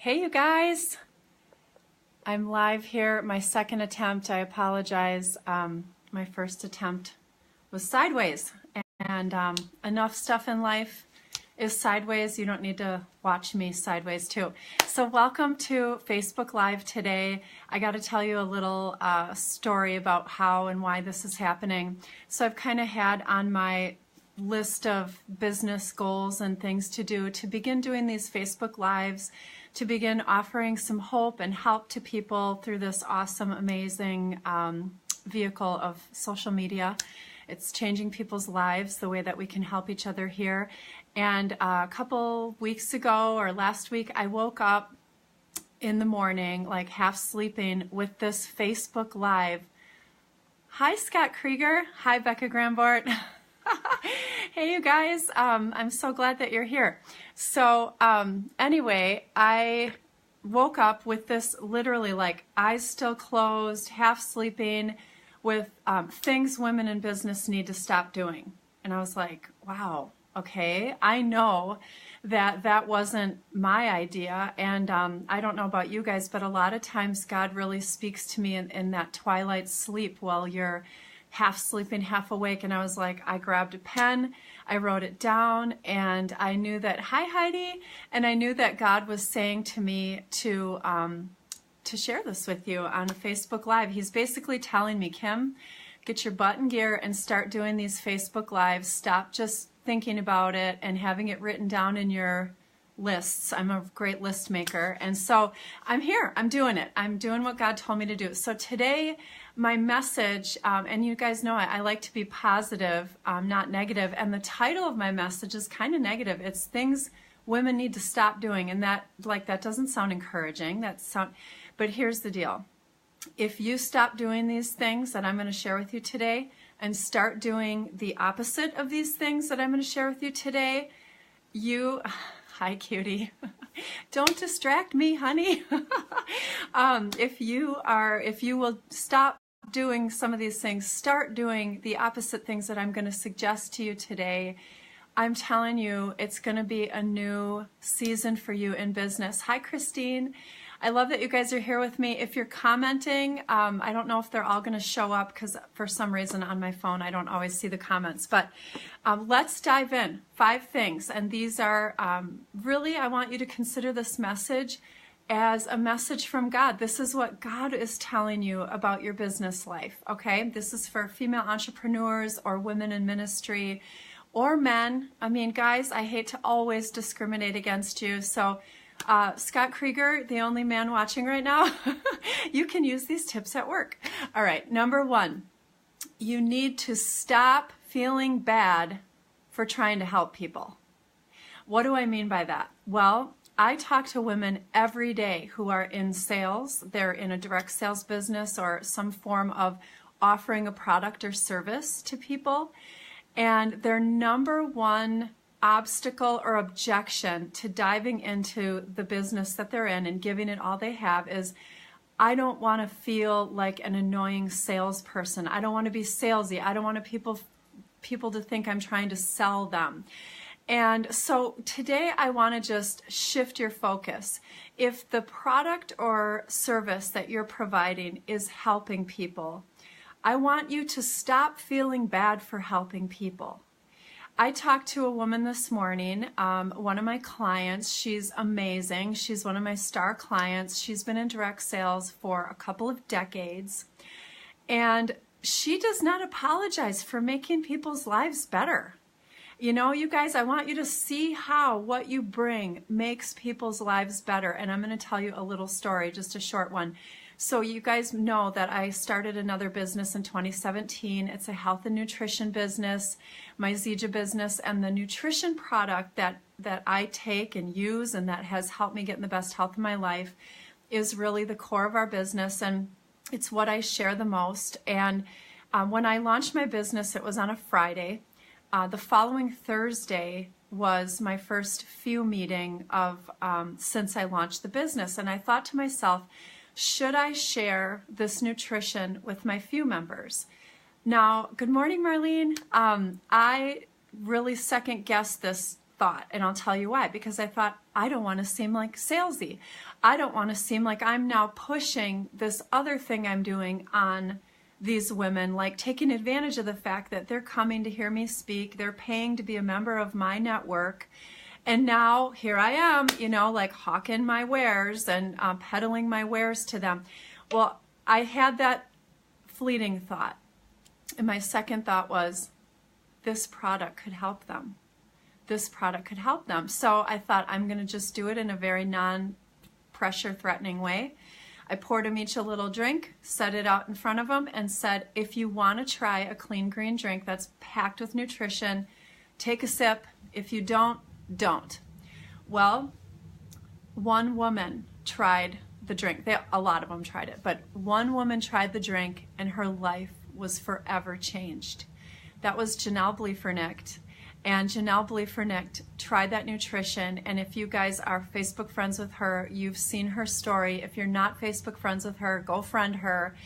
Hey, you guys. I'm live here. My second attempt. I apologize. My first attempt was sideways. And enough stuff in life is sideways. You don't need to watch me sideways too. So welcome to Facebook Live today. I got to tell you a little story about how and why this is happening. So I've kind of had on my list of business goals and things to do to begin doing these Facebook Lives, to begin offering some hope and help to people through this awesome, amazing vehicle of social media. It's changing people's lives, the way that we can help each other here. And a couple weeks ago or last week, I woke up in the morning, like half sleeping, with this Facebook Live. Hi, Scott Krieger. Hi, Becca Grambort. Hey, you guys. I'm so glad that you're here. So anyway, I woke up with this literally like eyes still closed, half sleeping, with things women in business need to stop doing. And I was like, wow, okay. I know that that wasn't my idea. And I don't know about you guys, but a lot of times God really speaks to me in that twilight sleep while you're half sleeping, half awake. And I was like, I grabbed a pen, I wrote it down, and I knew that, hi Heidi, and I knew that God was saying to me to share this with you on a Facebook Live. He's basically telling me, Kim, get your butt in gear and start doing these Facebook Lives. Stop just thinking about it and having it written down in your lists. I'm a great list maker. And so I'm here. I'm doing it. I'm doing what God told me to do. So today, my message, and you guys know I like to be positive, not negative. And the title of my message is kind of negative. It's things women need to stop doing. And that doesn't sound encouraging. But here's the deal. If you stop doing these things that I'm going to share with you today and start doing the opposite of these things that I'm going to share with you today, hi, cutie. Don't distract me, honey. If you will stop doing some of these things, start doing the opposite things that I'm going to suggest to you today, I'm telling you, it's going to be a new season for you in business. Hi, Christine. I love that you guys are here with me. If you're commenting, I don't know if they're all going to show up because for some reason on my phone I don't always see the comments. But let's dive in. 5 things. And these are really, I want you to consider this message as a message from God. This is what God is telling you about your business life. Okay? This is for female entrepreneurs or women in ministry or men. I mean, guys, I hate to always discriminate against you. So Scott Krieger, the only man watching right now, you can use these tips at work. All right, number 1, you need to stop feeling bad for trying to help people. What do I mean by that? Well, I talk to women every day who are in sales. They're in a direct sales business or some form of offering a product or service to people. And their number 1 obstacle or objection to diving into the business that they're in and giving it all they have is, I don't want to feel like an annoying salesperson. I don't want to be salesy. I don't want people to think I'm trying to sell them. And so today I want to just shift your focus. If the product or service that you're providing is helping people, I want you to stop feeling bad for helping people. I talked to a woman this morning, one of my clients. She's amazing. She's one of my star clients. She's been in direct sales for a couple of decades. And she does not apologize for making people's lives better. You know, you guys, I want you to see how what you bring makes people's lives better. And I'm going to tell you a little story, just a short one. So you guys know that I started another business in 2017. It's a health and nutrition business, my Zija business, and the nutrition product that I take and use and that has helped me get in the best health of my life is really the core of our business, and it's what I share the most. And when I launched my business, it was on a Friday. The following Thursday was my first few meeting of since I launched the business, and I thought to myself, should I share this nutrition with my few members? Now, good morning, Marlene. I really second guessed this thought, and I'll tell you why. Because I thought, I don't want to seem like salesy. I don't want to seem like I'm now pushing this other thing I'm doing on these women, like taking advantage of the fact that they're coming to hear me speak, they're paying to be a member of my network, and now here I am, like hawking my wares and peddling my wares to them. Well, I had that fleeting thought, and my second thought was, this product could help them. This product could help them. So I thought, I'm going to just do it in a very non-pressure threatening way. I poured them each a little drink, set it out in front of them, and said, if you want to try a clean green drink that's packed with nutrition, take a sip. If you don't. Well, one woman tried the drink. A lot of them tried it, but one woman tried the drink, and her life was forever changed. That was Janelle Bleefernicht. And Janelle Bleefernicht tried that nutrition, and if you guys are Facebook friends with her, you've seen her story. If you're not Facebook friends with her, go friend her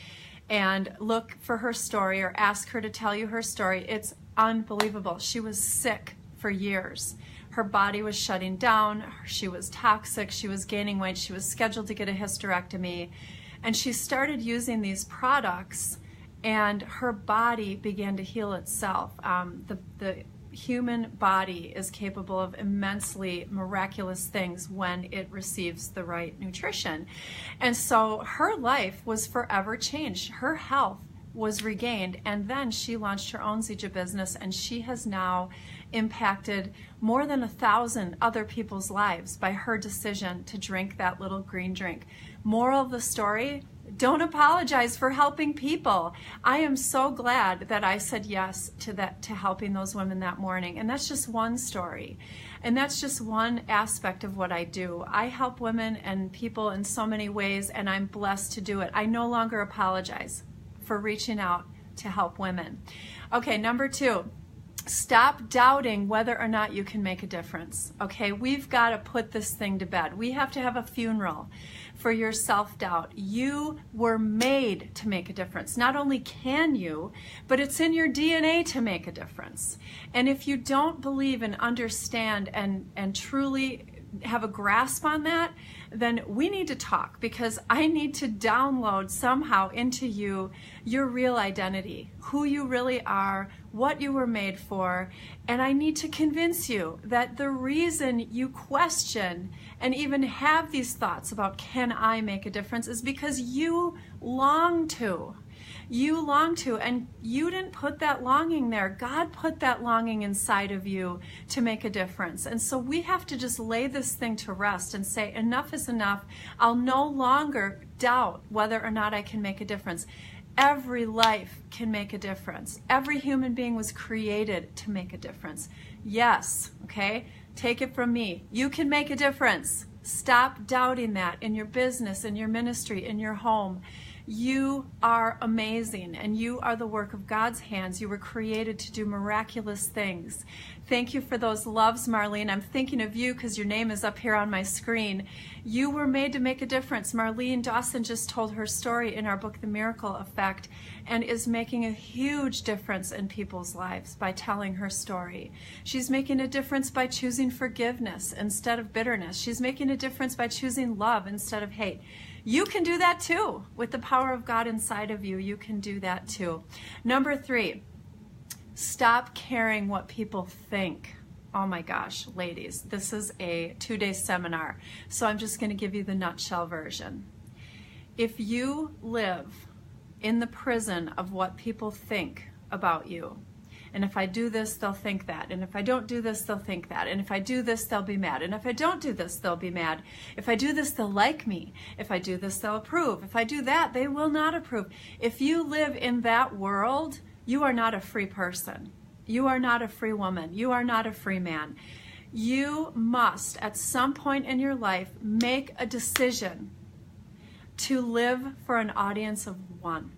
and look for her story or ask her to tell you her story. It's unbelievable. She was sick for years. Her body was shutting down. She was toxic. She was gaining weight. She was scheduled to get a hysterectomy. And she started using these products, and her body began to heal itself. The human body is capable of immensely miraculous things when it receives the right nutrition. And so her life was forever changed. Her health was regained, and then she launched her own Zija business, and she has now impacted more than 1,000 other people's lives by her decision to drink that little green drink. Moral of the story, don't apologize for helping people. I am so glad that I said yes to helping those women that morning. And that's just one story. And that's just one aspect of what I do. I help women and people in so many ways, and I'm blessed to do it. I no longer apologize for reaching out to help women. Okay, number 2. Stop doubting whether or not you can make a difference. Okay, we've got to put this thing to bed. We have to have a funeral for your self-doubt. You were made to make a difference. Not only can you, but it's in your DNA to make a difference. And if you don't believe and understand and truly have a grasp on that, then we need to talk, because I need to download somehow into you your real identity, who you really are, what you were made for, and I need to convince you that the reason you question and even have these thoughts about can I make a difference is because you long to. You long to, and you didn't put that longing there. God put that longing inside of you to make a difference. And so we have to just lay this thing to rest and say, enough is enough. I'll no longer doubt whether or not I can make a difference. Every life can make a difference. Every human being was created to make a difference. Yes, okay? Take it from me. You can make a difference. Stop doubting that in your business, in your ministry, in your home. You are amazing, and you are the work of God's hands. You were created to do miraculous things. Thank you for those loves, Marlene. I'm thinking of you because your name is up here on my screen. You were made to make a difference. Marlene Dawson just told her story in our book, The Miracle Effect, and is making a huge difference in people's lives by telling her story. She's making a difference by choosing forgiveness instead of bitterness. She's making a difference by choosing love instead of hate. You can do that too. With the power of God inside of you, you can do that too. Number 3, stop caring what people think. Oh my gosh, ladies, this is a 2-day seminar, so I'm just going to give you the nutshell version. If you live in the prison of what people think about you, and if I do this, they'll think that. And if I don't do this, they'll think that. And if I do this, they'll be mad. And if I don't do this, they'll be mad. If I do this, they'll like me. If I do this, they'll approve. If I do that, they will not approve. If you live in that world, you are not a free person. You are not a free woman. You are not a free man. You must, at some point in your life, make a decision to live for an audience of one.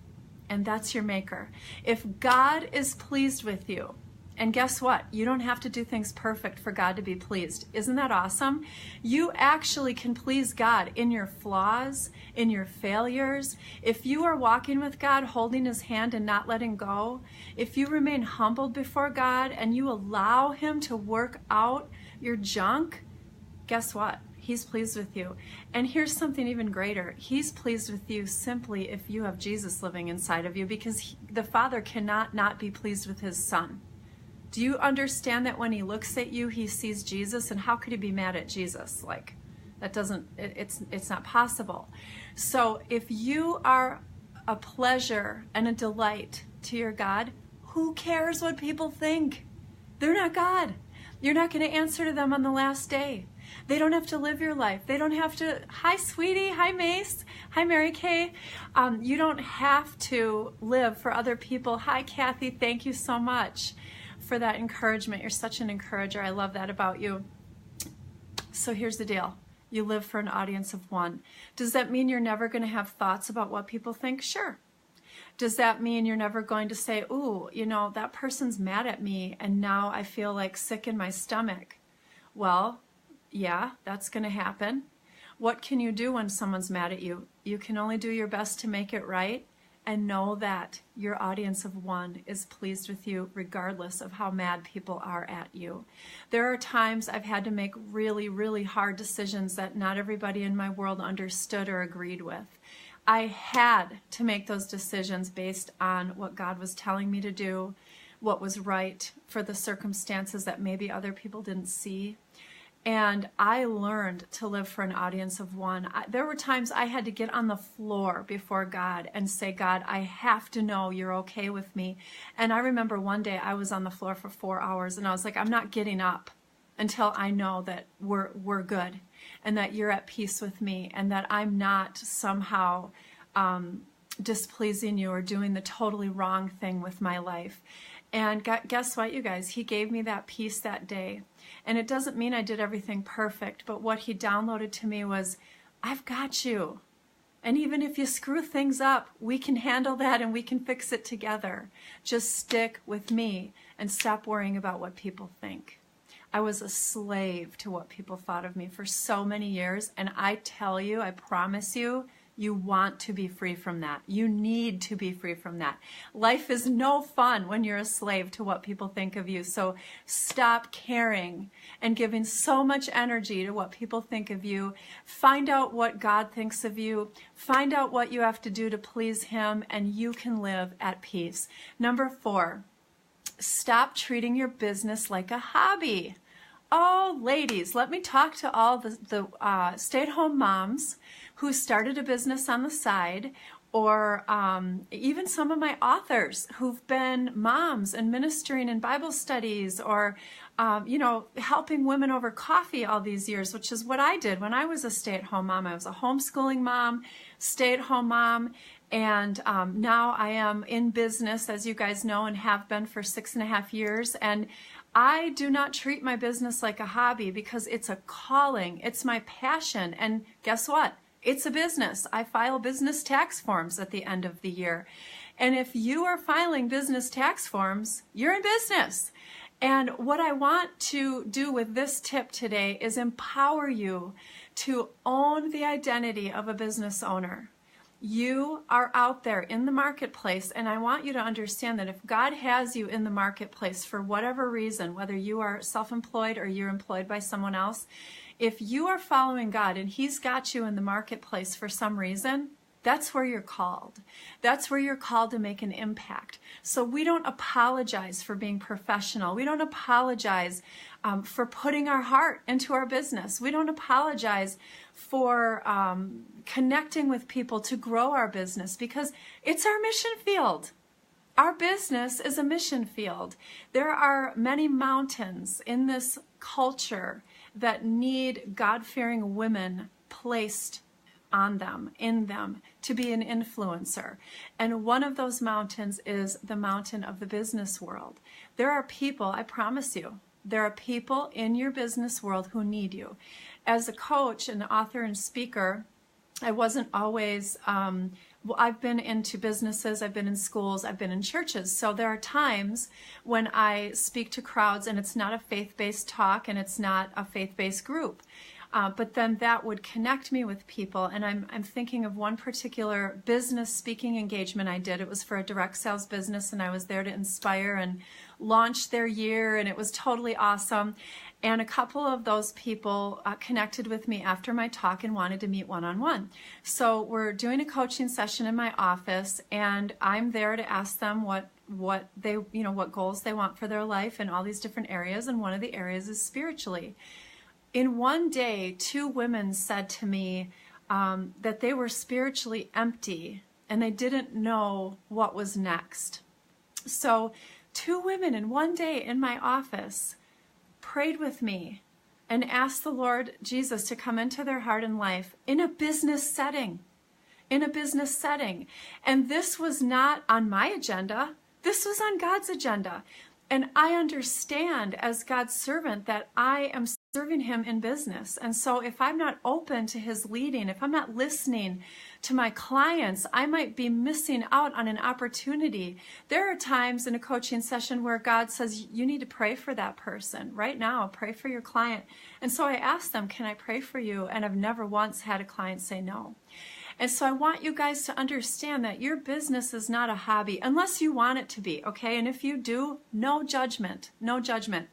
And that's your maker. If God is pleased with you, and guess what? You don't have to do things perfect for God to be pleased. Isn't that awesome? You actually can please God in your flaws, in your failures. If you are walking with God, holding his hand and not letting go, if you remain humbled before God and you allow him to work out your junk, guess what? He's pleased with you. And here's something even greater. He's pleased with you simply if you have Jesus living inside of you, because the Father cannot not be pleased with his Son. Do you understand that when he looks at you, he sees Jesus? And how could he be mad at Jesus? Like, that doesn't, it's not possible. So if you are a pleasure and a delight to your God, who cares what people think? They're not God. You're not going to answer to them on the last day. They don't have to live your life. They don't have to, hi sweetie, hi Mace, hi Mary Kay. You don't have to live for other people. Hi Kathy, thank you so much for that encouragement. You're such an encourager. I love that about you. So here's the deal. You live for an audience of one. Does that mean you're never going to have thoughts about what people think? Sure. Does that mean you're never going to say, ooh, you know, that person's mad at me and now I feel like sick in my stomach? Well, yeah, that's going to happen. What can you do when someone's mad at you? You can only do your best to make it right and know that your audience of one is pleased with you regardless of how mad people are at you. There are times I've had to make really, really hard decisions that not everybody in my world understood or agreed with. I had to make those decisions based on what God was telling me to do, what was right for the circumstances that maybe other people didn't see. And I learned to live for an audience of one. There were times I had to get on the floor before God and say, God, I have to know you're okay with me. And I remember one day I was on the floor for 4 hours and I was like, I'm not getting up until I know that we're good and that you're at peace with me and that I'm not somehow displeasing you or doing the totally wrong thing with my life. And guess what, you guys? He gave me that peace that day. And it doesn't mean I did everything perfect, but what he downloaded to me was, I've got you. And even if you screw things up, we can handle that and we can fix it together. Just stick with me and stop worrying about what people think. I was a slave to what people thought of me for so many years. And I tell you, I promise you, you want to be free from that. You need to be free from that. Life is no fun when you're a slave to what people think of you. So stop caring and giving so much energy to what people think of you. Find out what God thinks of you. Find out what you have to do to please him, and you can live at peace. Number 4, stop treating your business like a hobby. Oh, ladies, let me talk to all the stay-at-home moms who started a business on the side, or even some of my authors who've been moms and ministering in Bible studies, or helping women over coffee all these years, which is what I did when I was a stay-at-home mom. I was a homeschooling mom, stay-at-home mom, and now I am in business, as you guys know, and have been for 6.5 years. And I do not treat my business like a hobby, because it's a calling. It's my passion. And guess what? It's a business. I file business tax forms at the end of the year. And if you are filing business tax forms, you're in business. And what I want to do with this tip today is empower you to own the identity of a business owner. You are out there in the marketplace, and I want you to understand that if God has you in the marketplace for whatever reason, whether you are self-employed or you're employed by someone else, if you are following God and he's got you in the marketplace for some reason, that's where you're called. That's where you're called to make an impact. So we don't apologize for being professional. We don't apologize for putting our heart into our business. We don't apologize for connecting with people to grow our business, because it's our mission field. Our business is a mission field. There are many mountains in this culture that need God-fearing women placed on them, in them, to be an influencer. And one of those mountains is the mountain of the business world. There are people, I promise you, there are people in your business world who need you. As a coach, an author, and speaker, I wasn't always, I've been into businesses, I've been in schools, I've been in churches. So there are times when I speak to crowds and it's not a faith-based talk and it's not a faith-based group. But then that would connect me with people. And I'm thinking of one particular business speaking engagement I did. It was for a direct sales business, and I was there to inspire and launch their year, and it was totally awesome. And a couple of those people connected with me after my talk and wanted to meet one-on-one. So we're doing a coaching session in my office, and I'm there to ask them what they, what goals they want for their life in all these different areas. And one of the areas is spiritually. In one day, 2 women said to me that they were spiritually empty and they didn't know what was next. So 2 women in one day in my office prayed with me and asked the Lord Jesus to come into their heart and life in a business setting. And this was not on my agenda. This was on God's agenda. And I understand as God's servant that I am serving him in business. And so if I'm not open to his leading, if I'm not listening to my clients, I might be missing out on an opportunity. There are times in a coaching session where God says, you need to pray for that person right now, pray for your client. And so I asked them, can I pray for you? And I've never once had a client say no. And so I want you guys to understand that your business is not a hobby unless you want it to be, okay? And if you do, no judgment, no judgment.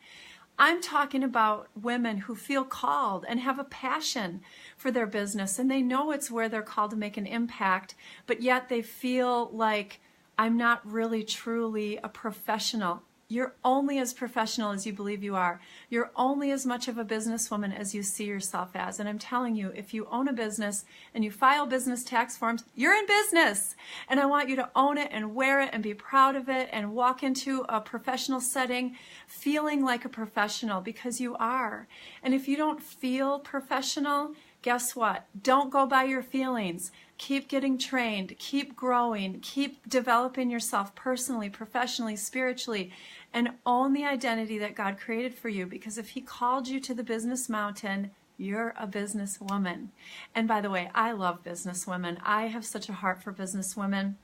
I'm talking about women who feel called and have a passion for their business, and they know it's where they're called to make an impact, but yet they feel like, I'm not really truly a professional. You're only as professional as you believe you are. You're only as much of a businesswoman as you see yourself as. And I'm telling you, if you own a business and you file business tax forms, you're in business. And I want you to own it and wear it and be proud of it and walk into a professional setting feeling like a professional, because you are. And if you don't feel professional, guess what? Don't go by your feelings. Keep getting trained, keep growing, keep developing yourself personally, professionally, spiritually, and own the identity that God created for you. Because if he called you to the business mountain, you're a businesswoman. And by the way, I love businesswomen. I have such a heart for businesswomen.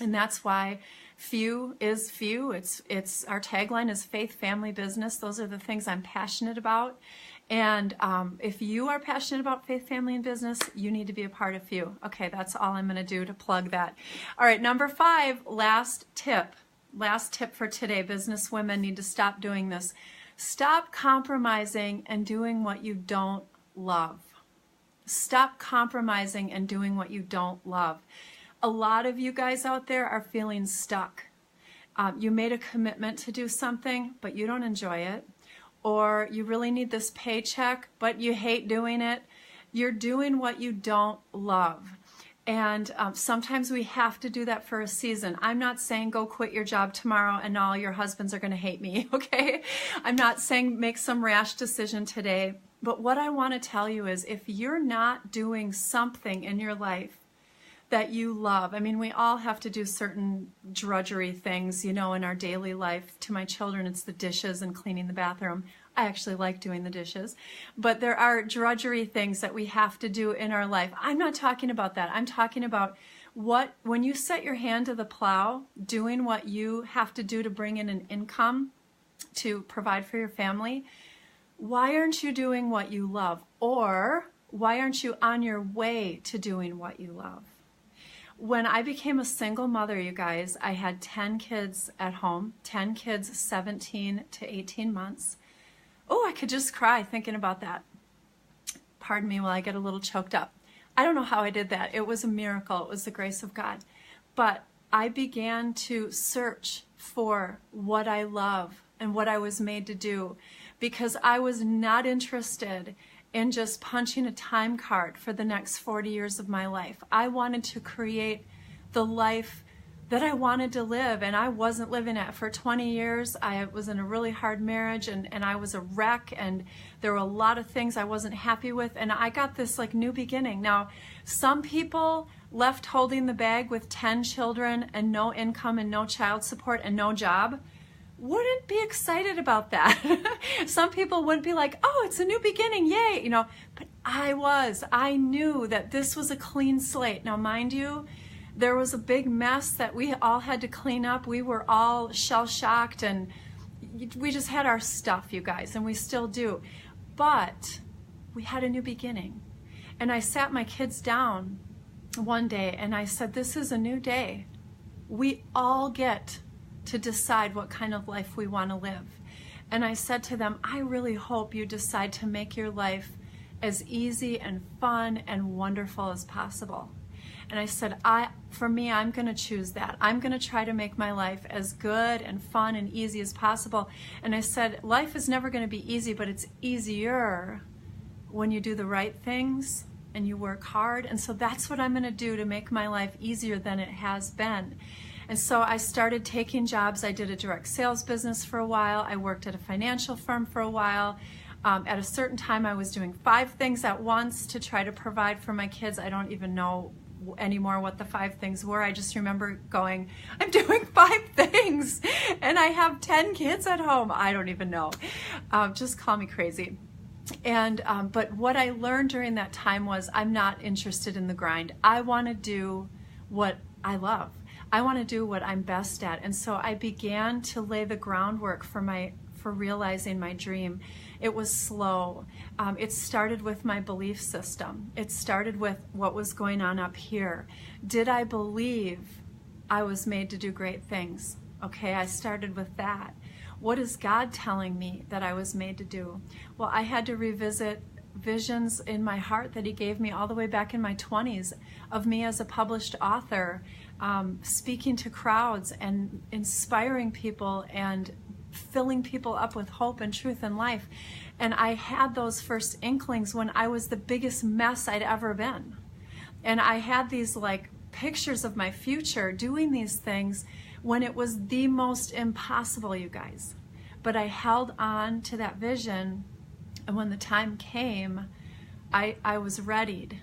And that's why few is few. It's our tagline is faith, family, business. Those are the things I'm passionate about. And if you are passionate about faith, family, and business, you need to be a part of Few. Okay, that's all I'm going to do to plug that. All right, number 5, last tip. Last tip for today. Business women need to stop doing this. Stop compromising and doing what you don't love. Stop compromising and doing what you don't love. A lot of you guys out there are feeling stuck. You made a commitment to do something, but you don't enjoy it. Or you really need this paycheck, but you hate doing it. You're doing what you don't love. And sometimes we have to do that for a season. I'm not saying go quit your job tomorrow and all your husbands are going to hate me, okay? I'm not saying make some rash decision today. But what I want to tell you is if you're not doing something in your life that you love. I mean, we all have to do certain drudgery things, in our daily life. To my children, it's the dishes and cleaning the bathroom. I actually like doing the dishes. But there are drudgery things that we have to do in our life. I'm not talking about that. I'm talking about when you set your hand to the plow, doing what you have to do to bring in an income to provide for your family, why aren't you doing what you love? Or why aren't you on your way to doing what you love? When I became a single mother, you guys, I had 10 kids at home, 10 kids 17 to 18 months. Oh, I could just cry thinking about that. Pardon me while I get a little choked up. I don't know how I did that. It was a miracle. It was the grace of God. But I began to search for what I love and what I was made to do, because I was not interested in just punching a time card for the next 40 years of my life. I wanted to create the life that I wanted to live, and I wasn't living it. For 20 years, I was in a really hard marriage, and I was a wreck, and there were a lot of things I wasn't happy with, and I got this new beginning. Now, some people left holding the bag with 10 children and no income and no child support and no job wouldn't be excited about that. Some people wouldn't be like, oh, it's a new beginning, yay, but I was. I knew that this was a clean slate. Now, mind you, there was a big mess that we all had to clean up. We were all shell-shocked, and we just had our stuff, you guys, and we still do. But we had a new beginning. And I sat my kids down one day, and I said, this is a new day. We all get to decide what kind of life we want to live. And I said to them, I really hope you decide to make your life as easy and fun and wonderful as possible. And I said, for me, I'm going to choose that. I'm going to try to make my life as good and fun and easy as possible. And I said, life is never going to be easy, but it's easier when you do the right things and you work hard. And so that's what I'm going to do to make my life easier than it has been. And so I started taking jobs. I did a direct sales business for a while. I worked at a financial firm for a while. At a certain time, I was doing 5 things at once to try to provide for my kids. I don't even know anymore what the 5 things were. I just remember going, I'm doing 5 things and I have 10 kids at home. I don't even know. Just call me crazy. And but what I learned during that time was I'm not interested in the grind. I want to do what I love. I want to do what I'm best at. And so I began to lay the groundwork for realizing my dream. It was slow. It started with my belief system. It started with what was going on up here. Did I believe I was made to do great things? Okay, I started with that. What is God telling me that I was made to do? Well, I had to revisit visions in my heart that He gave me all the way back in my 20s of me as a published author, speaking to crowds and inspiring people and filling people up with hope and truth and life. And I had those first inklings when I was the biggest mess I'd ever been. And I had these like pictures of my future doing these things when it was the most impossible, you guys. But I held on to that vision, and when the time came, I was readied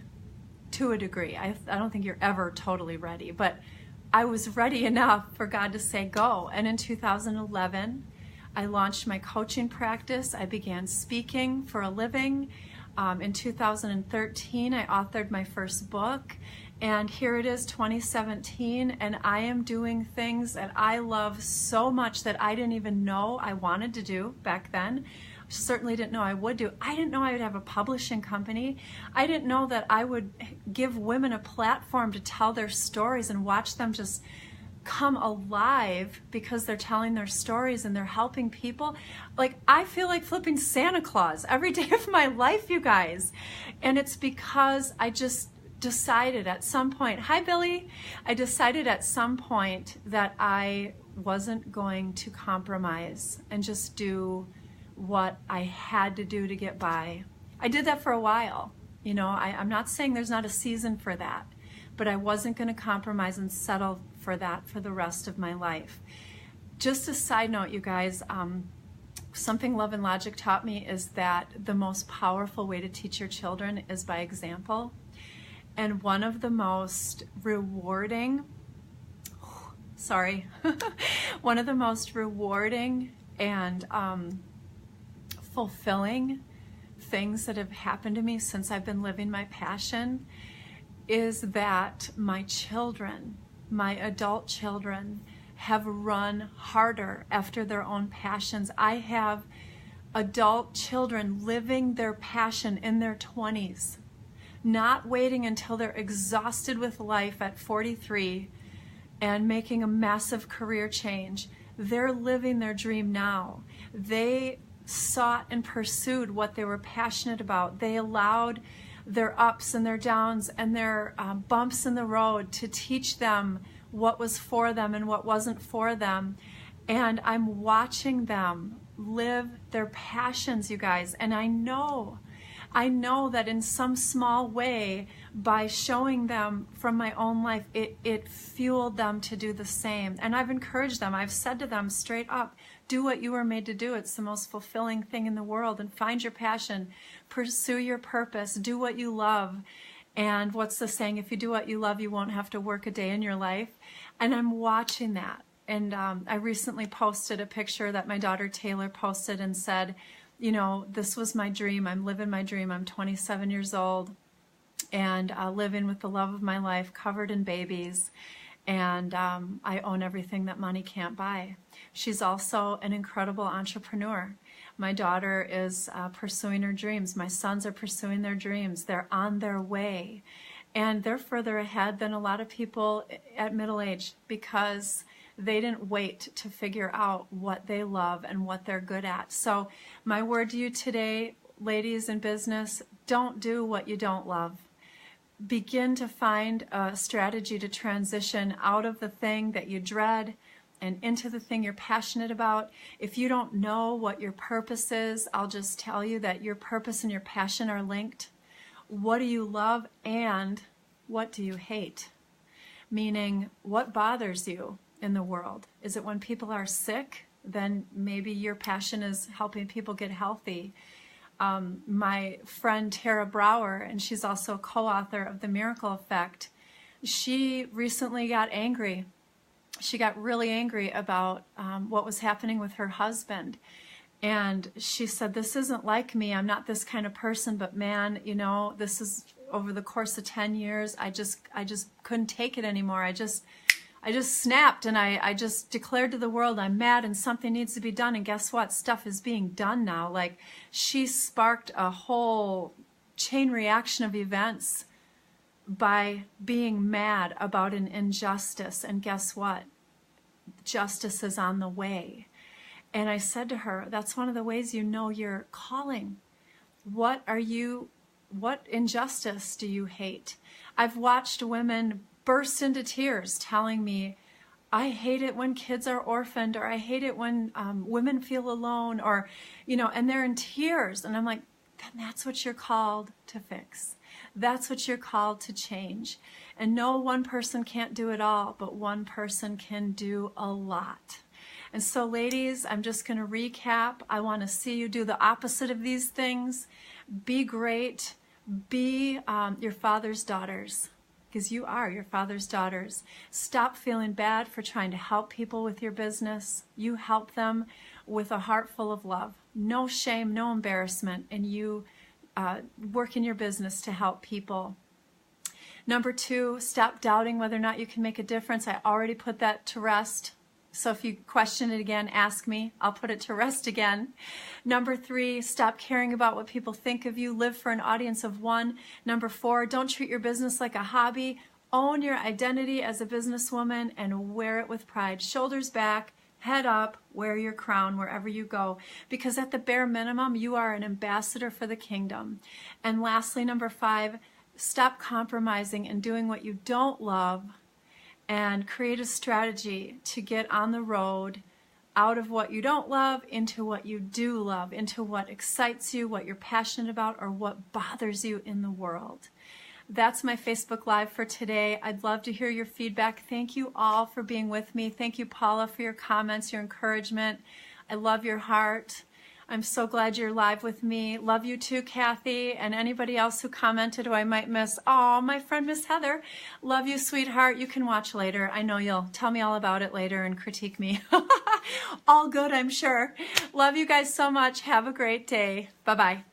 to a degree. I don't think you're ever totally ready, but I was ready enough for God to say go. And in 2011, I launched my coaching practice. I began speaking for a living. In 2013, I authored my first book. And here it is, 2017, and I am doing things that I love so much that I didn't even know I wanted to do back then. Certainly didn't know I would do. I didn't know I would have a publishing company. I didn't know that I would give women a platform to tell their stories and watch them just come alive because they're telling their stories and they're helping people. Like, I feel like flipping Santa Claus every day of my life, you guys. And it's because I just decided at some point, hi Billy, I decided at some point that I wasn't going to compromise and just do what I had to do to get by. I did that for a while. You know, I'm not saying there's not a season for that, but I wasn't going to compromise and settle for that for the rest of my life. Just a side note, you guys, something Love and Logic taught me is that the most powerful way to teach your children is by example. And one of the most rewarding, one of the most rewarding and fulfilling things that have happened to me since I've been living my passion is that my children, my adult children, have run harder after their own passions. I have adult children living their passion in their 20s. Not waiting until they're exhausted with life at 43 and making a massive career change. They're living their dream now. They sought and pursued what they were passionate about. They allowed their ups and their downs and their bumps in the road to teach them what was for them and what wasn't for them. And I'm watching them live their passions, you guys. And I know that in some small way, by showing them from my own life, it fueled them to do the same. And I've encouraged them. I've said to them straight up, do what you were made to do. It's the most fulfilling thing in the world. And find your passion. Pursue your purpose. Do what you love. And what's the saying? If you do what you love, you won't have to work a day in your life. And I'm watching that. And I recently posted a picture that my daughter Taylor posted and said, you know, this was my dream. I'm living my dream. I'm 27 years old and living with the love of my life, covered in babies. And I own everything that money can't buy. She's also an incredible entrepreneur. My daughter is pursuing her dreams. My sons are pursuing their dreams. They're on their way. And they're further ahead than a lot of people at middle age because They didn't wait to figure out what they love and what they're good at. So my word to you today, ladies in business, don't do what you don't love. Begin to find a strategy to transition out of the thing that you dread and into the thing you're passionate about. If you don't know what your purpose is, I'll just tell you that your purpose and your passion are linked. What do you love and what do you hate? Meaning, what bothers you in the world? Is it when people are sick? Then maybe your passion is helping people get healthy. My friend Tara Brower, and she's also a co-author of The Miracle Effect, she recently got angry. She got really angry about what was happening with her husband. And she said, this isn't like me. I'm not this kind of person, but man, you know, this is over the course of 10 years. I just couldn't take it anymore. I just snapped, and I just declared to the world, I'm mad and something needs to be done. And guess what? Stuff is being done now. Like, she sparked a whole chain reaction of events by being mad about an injustice. And guess what? Justice is on the way. And I said to her, that's one of the ways you know your calling. What injustice do you hate? I've watched women burst into tears telling me, I hate it when kids are orphaned, or I hate it when women feel alone, or, you know, and they're in tears. And I'm like, then that's what you're called to fix. That's what you're called to change. And no one person can't do it all, but one person can do a lot. And so, ladies, I'm just going to recap. I want to see you do the opposite of these things. Be great. Be your father's daughters, because you are your father's daughters. Stop feeling bad for trying to help people with your business. You help them with a heart full of love. No shame, no embarrassment, and you work in your business to help people. Number 2, stop doubting whether or not you can make a difference. I already put that to rest. So if you question it again, ask me. I'll put it to rest again. Number 3, stop caring about what people think of you. Live for an audience of one. Number 4, don't treat your business like a hobby. Own your identity as a businesswoman and wear it with pride. Shoulders back, head up, wear your crown wherever you go. Because at the bare minimum, you are an ambassador for the kingdom. And lastly, number 5, stop compromising and doing what you don't love, and create a strategy to get on the road out of what you don't love into what you do love, into what excites you, what you're passionate about, or what bothers you in the world. That's my Facebook Live for today. I'd love to hear your feedback. Thank you all for being with me. Thank you, Paula, for your comments, your encouragement. I love your heart. I'm so glad you're live with me. Love you too, Kathy, and anybody else who commented who I might miss. Oh, my friend, Miss Heather. Love you, sweetheart. You can watch later. I know you'll tell me all about it later and critique me. All good, I'm sure. Love you guys so much. Have a great day. Bye-bye.